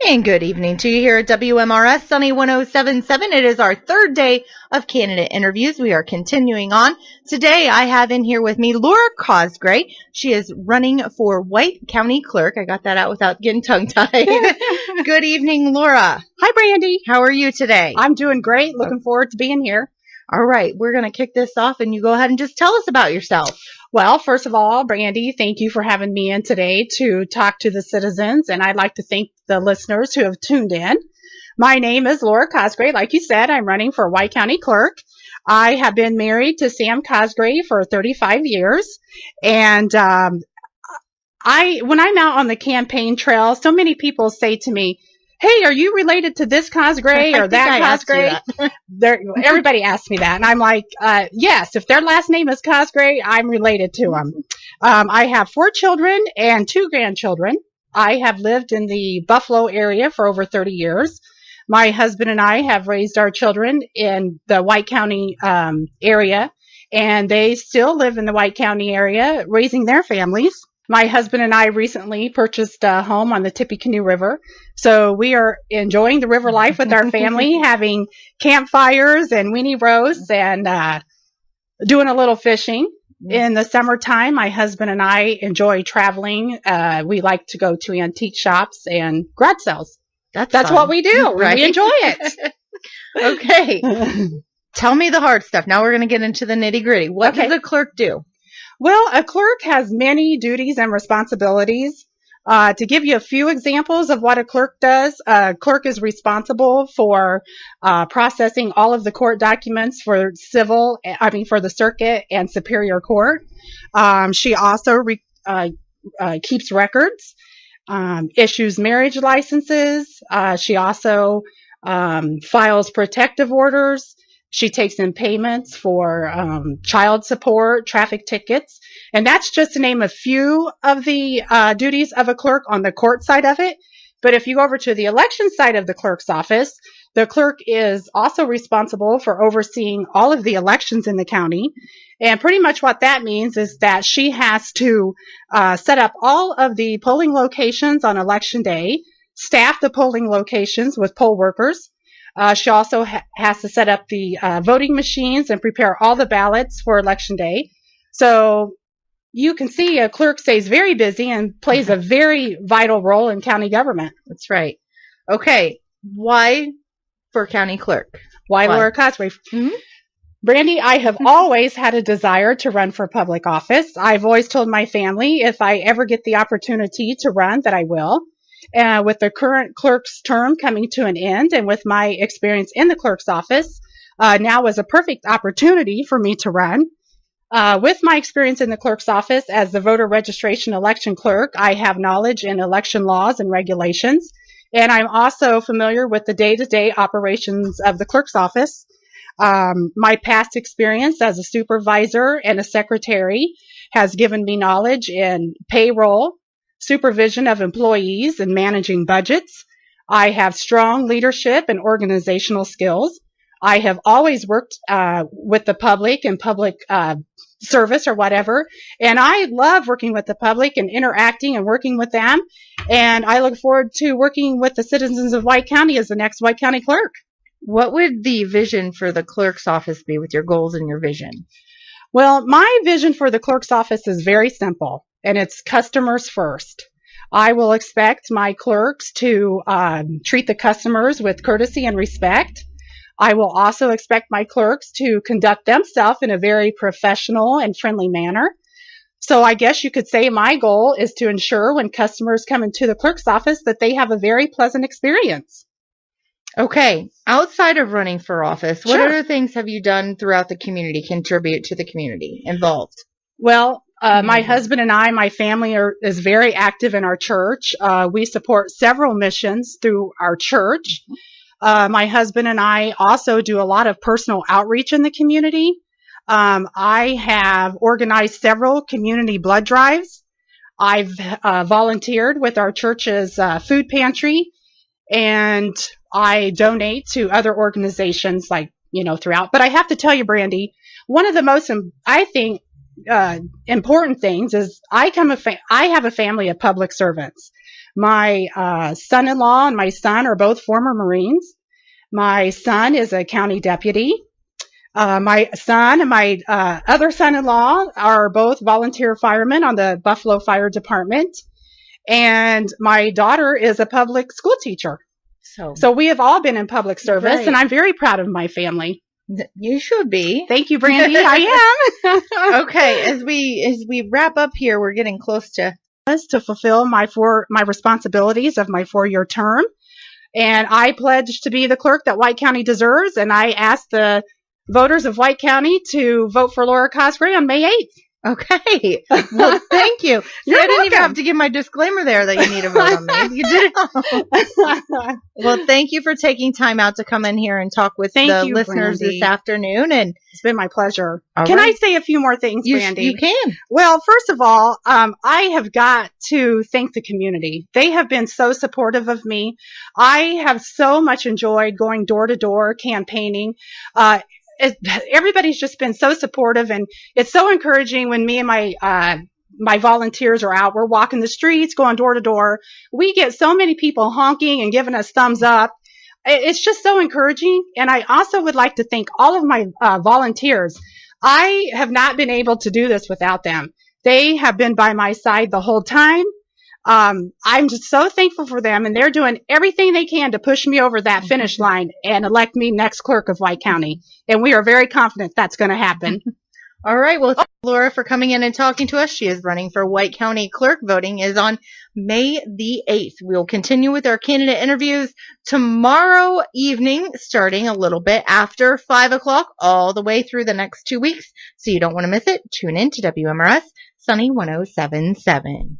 And good evening to you here at WMRS Sunny 1077. It is our third day of candidate interviews. We are continuing on. Today I have in here with me Laura Cosgray. She is running for White County Clerk. I got that out without getting tongue-tied. Good evening, Laura. Hi, Brandi. How are you today? I'm doing great. Looking forward to being here. All right. We're going to kick this off and you go ahead and just tell us about yourself. Well, first of all, Brandi, thank you for having me in today to talk to the citizens, and I'd like to thank the listeners who have tuned in. My name is Laura Cosgray. Like you said, I'm running for White County Clerk. I have been married to Sam Cosgray for 35 years, and when I'm out on the campaign trail, so many people say to me, "Hey, are you related to this Cosgray or that Cosgray?" Everybody asks me that. And I'm like, yes, if their last name is Cosgray, I'm related to them. I have 4 children and 2 grandchildren. I have lived in the Buffalo area for over 30 years. My husband and I have raised our children in the White County area, and they still live in the White County area, raising their families. My husband and I recently purchased a home on the Tippecanoe River, so we are enjoying the river life with our family, having campfires and weenie roasts and doing a little fishing. In the summertime, my husband and I enjoy traveling. We like to go to antique shops and garage sales. That's what we do. Right? We enjoy it. Okay. Tell me the hard stuff. Now we're going to get into the nitty-gritty. What does a clerk do? Well, a clerk has many duties and responsibilities. To give you a few examples of what a clerk does, a clerk is responsible for processing all of the court documents for for the circuit and superior court. She also keeps records, issues marriage licenses. She also files protective orders. She takes in payments for child support, traffic tickets, and that's just to name a few of the duties of a clerk on the court side of it. But if you go over to the election side of the clerk's office, the clerk is also responsible for overseeing all of the elections in the county. And pretty much what that means is that she has to set up all of the polling locations on election day, staff the polling locations with poll workers. She also has to set up the voting machines and prepare all the ballots for Election Day. So you can see a clerk stays very busy and plays a very vital role in county government. That's right. Okay. Why for county clerk? Why Laura Cosgray? Mm-hmm. Brandi, I have always had a desire to run for public office. I've always told my family if I ever get the opportunity to run that I will. With the current clerk's term coming to an end and with my experience in the clerk's office, now is a perfect opportunity for me to run. With my experience in the clerk's office as the voter registration election clerk, I have knowledge in election laws and regulations, and I'm also familiar with the day-to-day operations of the clerk's office. My past experience as a supervisor and a secretary has given me knowledge in payroll, supervision of employees, and managing budgets. I have strong leadership and organizational skills. I have always worked with the public and public service or whatever, and I love working with the public and interacting and working with them, and I look forward to working with the citizens of White County as the next White County clerk. What would the vision for the clerk's office be with your goals and your vision? Well, my vision for the clerk's office is very simple, and it's customers first. I will expect my clerks to treat the customers with courtesy and respect. I will also expect my clerks to conduct themselves in a very professional and friendly manner. So I guess you could say my goal is to ensure when customers come into the clerk's office that they have a very pleasant experience. Okay. Outside of running for office, what other things have you done throughout the community, contribute to the community, involved? Well, my husband and I, my family is very active in our church. We support several missions through our church. My husband and I also do a lot of personal outreach in the community. I have organized several community blood drives. I've volunteered with our church's food pantry, and I donate to other organizations throughout. But I have to tell you, Brandi, one of the most, I think, important things is I have a family of public servants. My son-in-law and my son are both former Marines. My son is a county deputy. My son and my other son-in-law are both volunteer firemen on the Buffalo Fire Department. And my daughter is a public school teacher. So we have all been in public service, Right. and I'm very proud of my family. You should be. Thank you, Brandi. I am. Okay, as we wrap up here, we're getting close to fulfill my responsibilities of my 4-year term. And I pledge to be the clerk that White County deserves. And I ask the voters of White County to vote for Laura Cosgray on May 8th. Okay. Well, thank you. See, I didn't even have to give my disclaimer there that you need to vote on me. You did it all. Well, thank you for taking time out to come in here and talk with the listeners Brandi. this afternoon. And It's been my pleasure. All Can right. I say a few more things, Brandi? You can. Well, first of all, I have got to thank the community. They have been so supportive of me. I have so much enjoyed going door to door campaigning. Everybody's just been so supportive, and it's so encouraging when me and my volunteers are out. We're walking the streets, going door to door. We get so many people honking and giving us thumbs up. It's just so encouraging. And I also would like to thank all of my volunteers. I have not been able to do this without them. They have been by my side the whole time. I'm just so thankful for them, and they're doing everything they can to push me over that finish line and elect me next clerk of White County. And we are very confident that's going to happen. All right. Well, thank you, Laura, for coming in and talking to us. She is running for White County Clerk. Voting is on May the 8th. We will continue with our candidate interviews tomorrow evening, starting a little bit after 5 o'clock, all the way through the next 2 weeks. So you don't want to miss it. Tune in to WMRS Sunny 107.7.